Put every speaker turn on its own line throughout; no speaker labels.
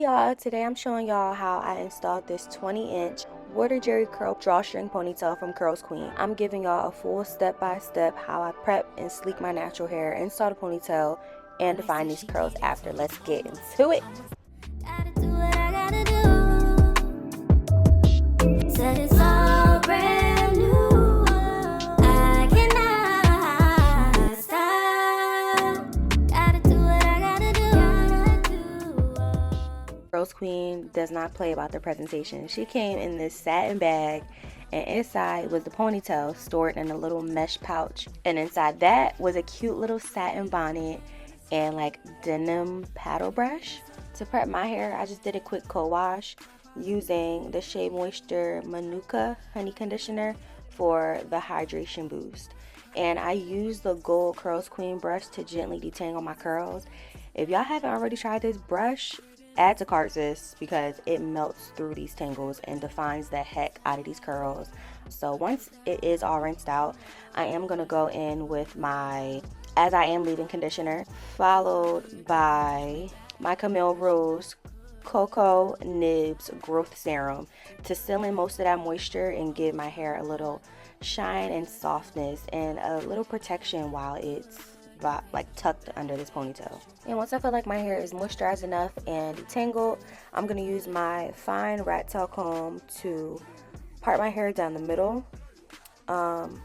Y'all, today I'm showing y'all how I installed this 20-inch water jerry curl drawstring ponytail from CurlsQueen. I'm giving y'all a full step-by-step how I prep and sleek my natural hair, install the ponytail, and define these curls after. Let's get into it.
Gotta do what I gotta do. Said it's all brand new. I cannot stop. Gotta do what I gotta do.
CurlsQueen does not play about the presentation. She came in this satin bag, and inside was the ponytail stored in a little mesh pouch. And inside that was a cute little satin bonnet and like denim paddle brush. To prep my hair, I just did a quick co-wash using the Shea Moisture Manuka honey conditioner for the hydration boost. And I used the gold CurlsQueen brush to gently detangle my curls. If y'all haven't already tried this brush, add to cart, sis, because it melts through these tangles and defines the heck out of these curls. So once it is all rinsed out, I am going to go in with my As I Am Leaving conditioner, followed by my Camille Rose Cocoa Nibs Growth Serum to seal in most of that moisture and give my hair a little shine and softness and a little protection while it's like tucked under this ponytail. And once I feel like my hair is moisturized enough and detangled, I'm going to use my fine rat tail comb to part my hair down the middle, and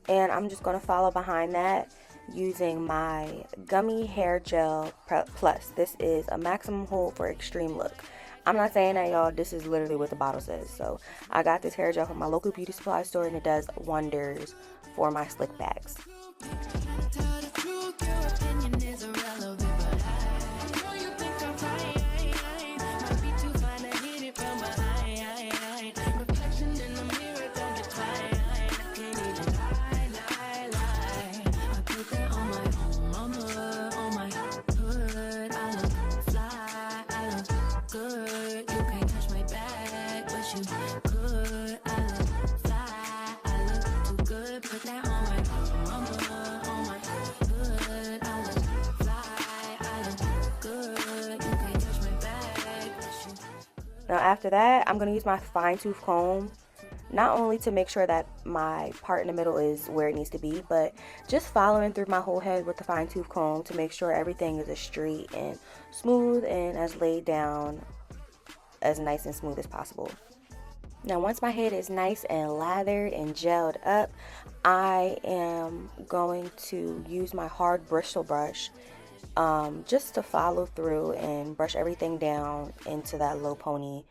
I'm just going to follow behind that using my Gummy Hair Gel Plus. This is a maximum hold for extreme look. I'm not saying that, y'all, this is literally what the bottle says. So I got this hair gel from my local beauty supply store, and it does wonders for my slick backs. Now after that, I'm going to use my fine tooth comb, not only to make sure that my part in the middle is where it needs to be, but just following through my whole head with the fine tooth comb to make sure everything is as straight and smooth and as laid down as nice and smooth as possible. Now once my head is nice and lathered and gelled up, I am going to use my hard bristle brush just to follow through and brush everything down into that low pony.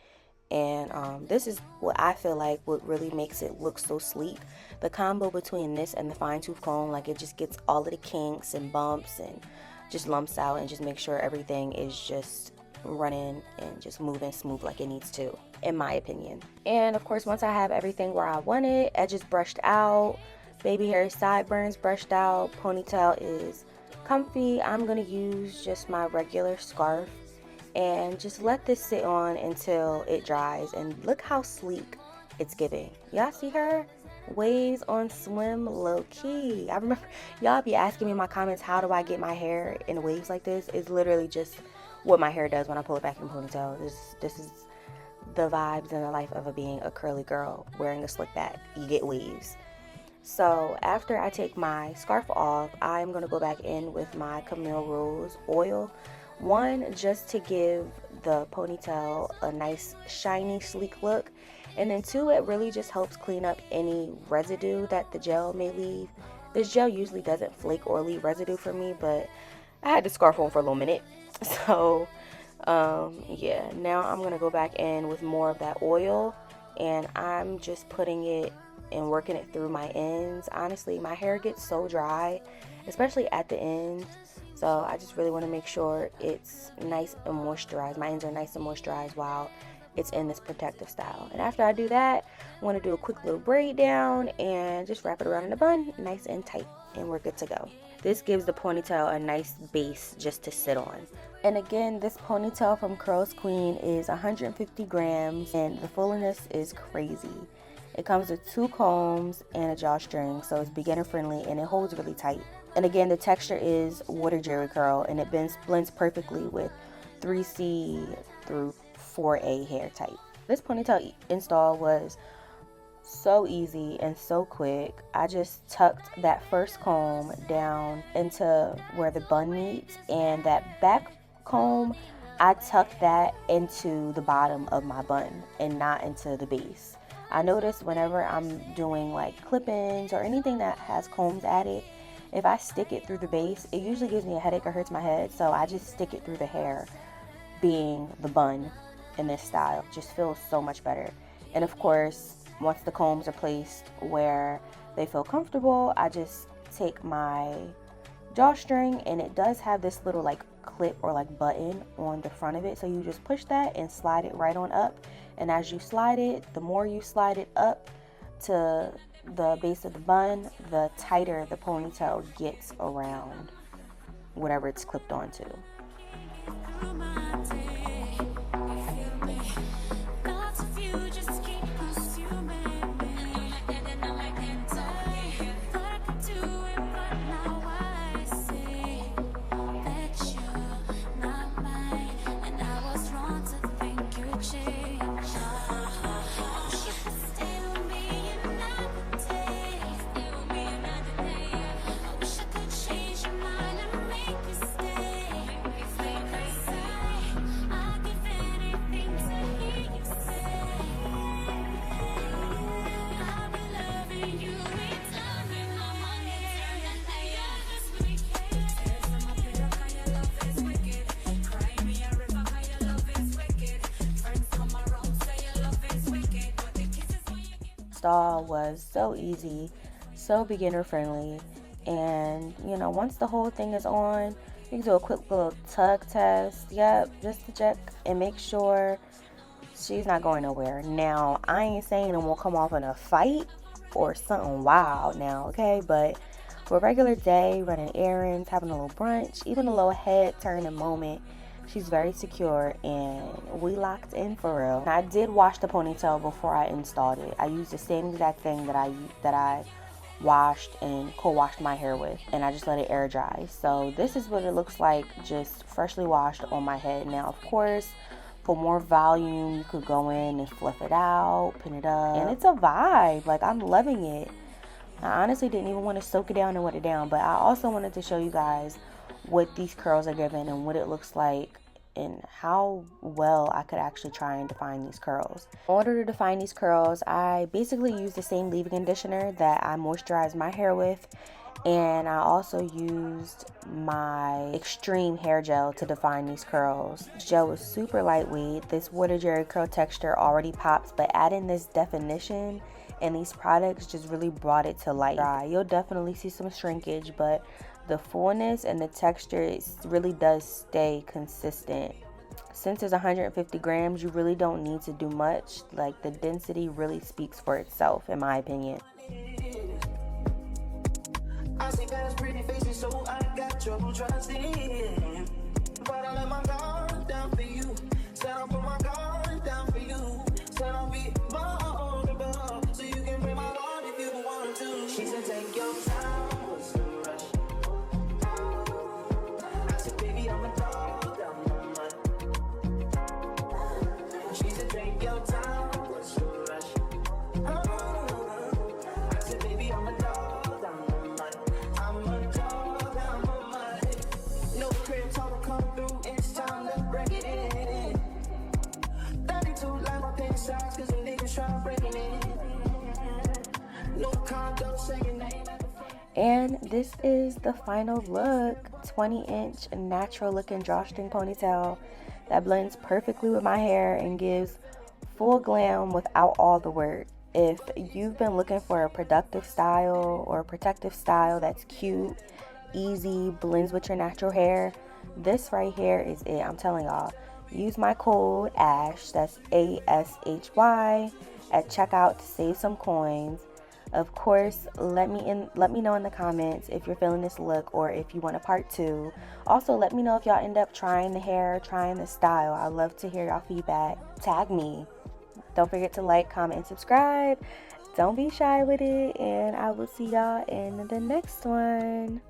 And this is what I feel like what really makes it look so sleek. The combo between this and the fine tooth comb, like, it just gets all of the kinks and bumps and just lumps out and just make sure everything is just running and just moving smooth like it needs to, in my opinion. And of course, once I have everything where I want it, edges brushed out, baby hair sideburns brushed out, ponytail is comfy, I'm gonna use just my regular scarf and just let this sit on until it dries. And look how sleek it's giving. Y'all see her? Waves on swim, low key. I remember y'all be asking me in my comments, how do I get my hair in waves like this? It's literally just what my hair does when I pull it back in a ponytail. This is the vibes and the life of being a curly girl wearing a slick back. You get waves. So after I take my scarf off, I'm going to go back in with my Camille Rose oil. One, just to give the ponytail a nice shiny sleek look, and then two, it really just helps clean up any residue that the gel may leave. This gel usually doesn't flake or leave residue for me, but I had the scarf on for a little minute. So yeah, now I'm going to go back in with more of that oil, and I'm just putting it and working it through my ends. Honestly, my hair gets so dry, especially at the ends, so I just really want to make sure it's nice and moisturized. My ends are nice and moisturized while it's in this protective style. And after I do that, I'm going to do a quick little braid down and just wrap it around in a bun, nice and tight, and we're good to go. This gives the ponytail a nice base just to sit on. And again, this ponytail from CurlsQueen is 150 grams, and the fullness is crazy. It comes with 2 combs and a drawstring, so it's beginner friendly and it holds really tight. And again, the texture is water jerry curl, and it blends perfectly with 3C through for a hair type. This ponytail install was so easy and so quick. I just tucked that first comb down into where the bun meets, and that back comb, I tucked that into the bottom of my bun and not into the base. I notice whenever I'm doing like clip-ins or anything that has combs added, if I stick it through the base, it usually gives me a headache or hurts my head, so I just stick it through the hair, being the bun in this style. It just feels so much better. And of course, once the combs are placed where they feel comfortable, I just take my drawstring, and it does have this little like clip or like button on the front of it, so you just push that and slide it right on up. And as you slide it, the more you slide it up to the base of the bun, the tighter the ponytail gets around whatever it's clipped onto. Install was so easy, so beginner friendly, and you know, once the whole thing is on, you can do a quick little tug test, just to check and make sure she's not going nowhere. Now, I ain't saying it won't come off in a fight or something wild now, okay, but for a regular day, running errands, having a little brunch, even a little head turning moment, she's very secure, and we locked in for real. And I did wash the ponytail before I installed it. I used the same exact thing that I washed and co-washed my hair with, and I just let it air dry. So this is what it looks like, just freshly washed on my head. Now, of course, for more volume, you could go in and fluff it out, pin it up, and it's a vibe. Like, I'm loving it. I honestly didn't even want to soak it down and wet it down, but I also wanted to show you guys what these curls are giving and what it looks like and how well I could actually try and define these curls. In order to define these curls, I basically use the same leave-in conditioner that I moisturized my hair with, and I also used my extreme hair gel to define these curls. This gel was super lightweight. This water jelly curl texture already pops, but adding this definition and these products just really brought it to life. You'll definitely see some shrinkage, but the fullness and the texture really does stay consistent. Since it's 150 grams, you really don't need to do much. Like, the density really speaks for itself, in my opinion.
I see past pretty faces, so I got trouble trusting. But I let my guard down for you. Said I'll put my guard down for you. Said I'll be vulnerable, so you can break my heart if you want to. She said, take your time, what's the rush? I said, baby, I'm a dog, I'm a mud. She said, take your time, what's the rush? I said, baby, I'm a dog, I'm a mud. I'm a dog, I'm a mud. No crib talk come through, it's time to break it in. 32 like my penny size, cause the niggas try breaking it. No condo, say your name.
And this is the final look. 20-inch natural looking drawstring ponytail that blends perfectly with my hair and gives full glam without all the work. If you've been looking for a productive style or a protective style that's cute, easy, blends with your natural hair, this right here is it. I'm telling y'all, use my code ASHY, that's ASHY, at checkout to save some coins. Of course, let me know in the comments if you're feeling this look or if you want a part 2. Also, let me know if y'all end up trying the hair, trying the style. I'd love to hear y'all feedback. Tag me. Don't forget to like, comment, and subscribe. Don't be shy with it, and I will see y'all in the next one.